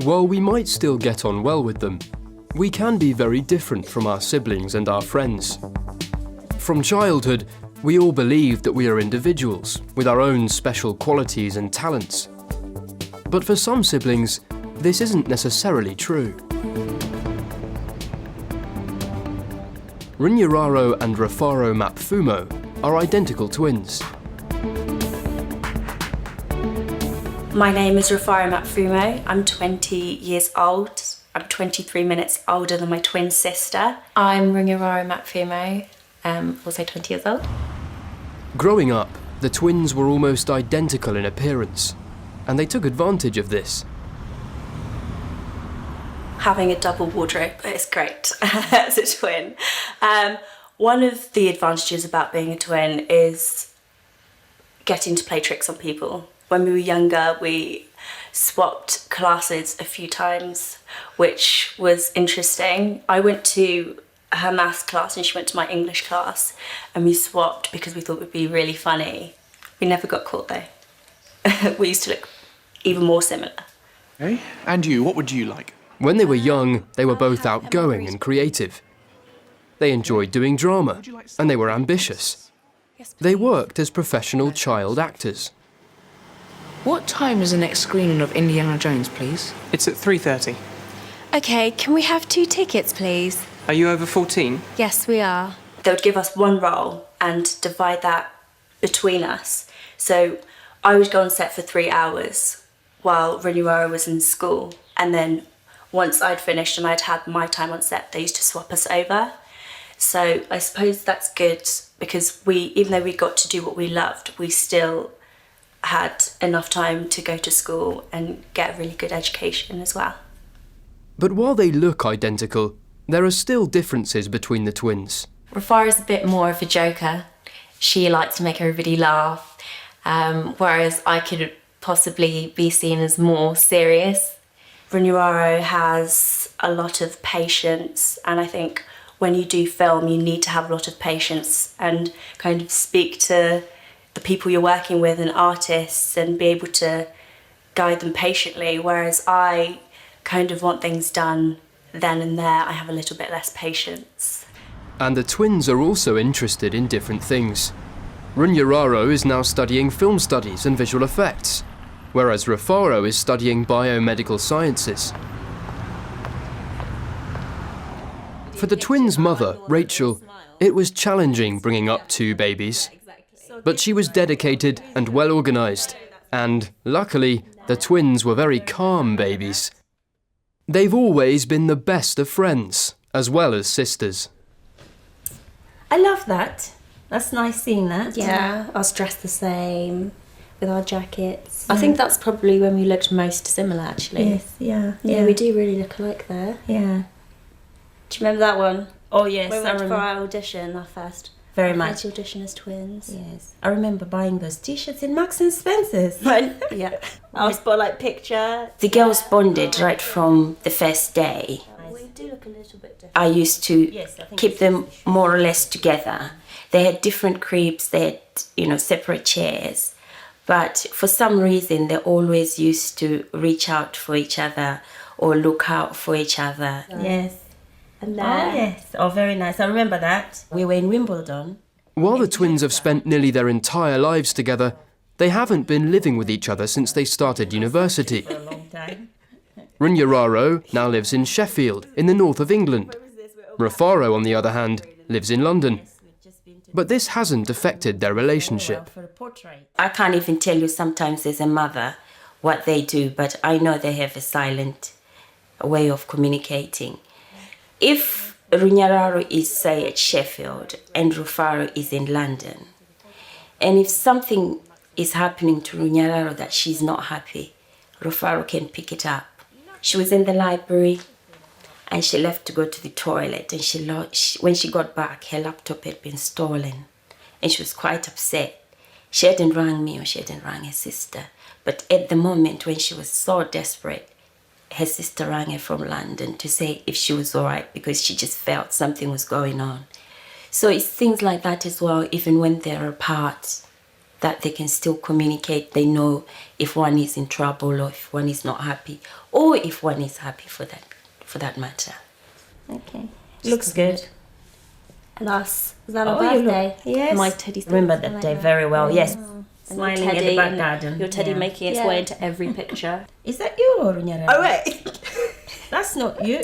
While we might still get on well with them, we can be very different from our siblings and our friends. From childhood, we all believe that we are individuals with our own special qualities and talents. But for some siblings, this isn't necessarily true. Runyararo and Rufaro Mapfumo are identical twins. My name is Rufaro Mapfumo. I'm 20 years old. I'm 23 minutes older than my twin sister. I'm Runyararo Mapfumo, also 20 years old. Growing up, the twins were almost identical in appearance, and they took advantage of this. Having a double wardrobe is great as a twin. One of the advantages about being a twin is getting to play tricks on people. When we were younger, we swapped classes a few times, which was interesting. I went to her maths class and she went to my English class, and we swapped because we thought it would be really funny. We never got caught though. We used to look even more similar. Okay. And you, what would you like? When they were young, they were both outgoing and creative. They enjoyed doing drama, and they were ambitious. They worked as professional child actors. What time is the next screening of Indiana Jones, please? It's at 3:30. Okay, can we have 2 tickets, please? Are you over 14? Yes, we are. They would give us one role and divide that between us. So I would go on set for 3 hours while Runyararo was in school, and then once I'd finished and I'd had my time on set, they used to swap us over. So I suppose that's good because even though we got to do what we loved, we still had enough time to go to school and get a really good education as well. But while they look identical, there are still differences between the twins. Rufaro's a bit more of a joker. She likes to make everybody laugh, whereas I could possibly be seen as more serious. Runyararo has a lot of patience, and I think when you do film, you need to have a lot of patience and kind of speak to the people you're working with and artists and be able to guide them patiently, whereas I kind of want things done then and there. I have a little bit less patience. And the twins are also interested in different things. Runyararo is now studying film studies and visual effects, whereas Rufaro is studying biomedical sciences. For the twins' mother, Rachel, it was challenging bringing up 2 babies. But she was dedicated and well organised, and luckily, the twins were very calm babies. They've always been the best of friends, as well as sisters. I love that. That's nice seeing that. Yeah, us dressed the same with our jackets. I think that's probably when we looked most similar, actually. Yes, yeah, we do really look alike there. Yeah. Do you remember that one? Oh, yes. We I went for remember. our audition, our first Much. audition as twins. Yes. I remember buying those t-shirts in Marks and Spencer's. Yeah. Our spotlight picture. The girls bonded right from the first day. We do look a little bit different. I used to keep them more or less together. They had different cribs, they had, separate chairs. But for some reason, they always used to reach out for each other or look out for each other. Yes. And Oh, yes. Oh, very nice. I remember that. We were in Wimbledon. While the twins have spent nearly their entire lives together, they haven't been living with each other since they started university. For a long time. Runyararo now lives in Sheffield, in the north of England. Rufaro, on the other hand, lives in London. But this hasn't affected their relationship. For a portrait. I can't even tell you sometimes as a mother what they do, but I know they have a silent way of communicating. If Runyararo is, say, at Sheffield and Rufaro is in London, and if something is happening to Runyararo that she's not happy, Rufaro can pick it up. She was in the library and she left to go to the toilet, and when she got back, her laptop had been stolen and she was quite upset. She hadn't rang me or she hadn't rang her sister, but at the moment when she was so desperate, her sister rang her from London to say if she was all right because she just felt something was going on. So it's things like that as well, even when they're apart, that they can still communicate. They know if one is in trouble or if one is not happy, or if one is happy for that matter. Okay. Looks good. And us. Was that our Oh, you look- birthday? Yes. My teddy's Remember that day very well. Yes. And Smiling your at the teddy back and garden. Your teddy Yeah. making its way into every picture. Is that you or Runyara? Oh wait. That's not you.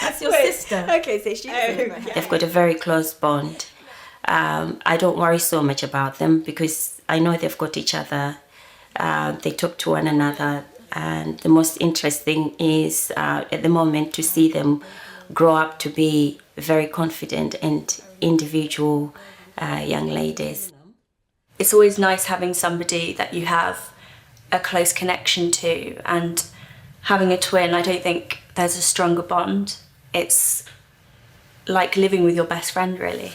That's your Wait. sister. Okay, so she's They've got a very close bond. I don't worry so much about them because I know they've got each other. They talk to one another, and the most interesting is at the moment to see them grow up to be very confident and individual young ladies. It's always nice having somebody that you have a close connection to, and having a twin, I don't think there's a stronger bond. It's like living with your best friend, really.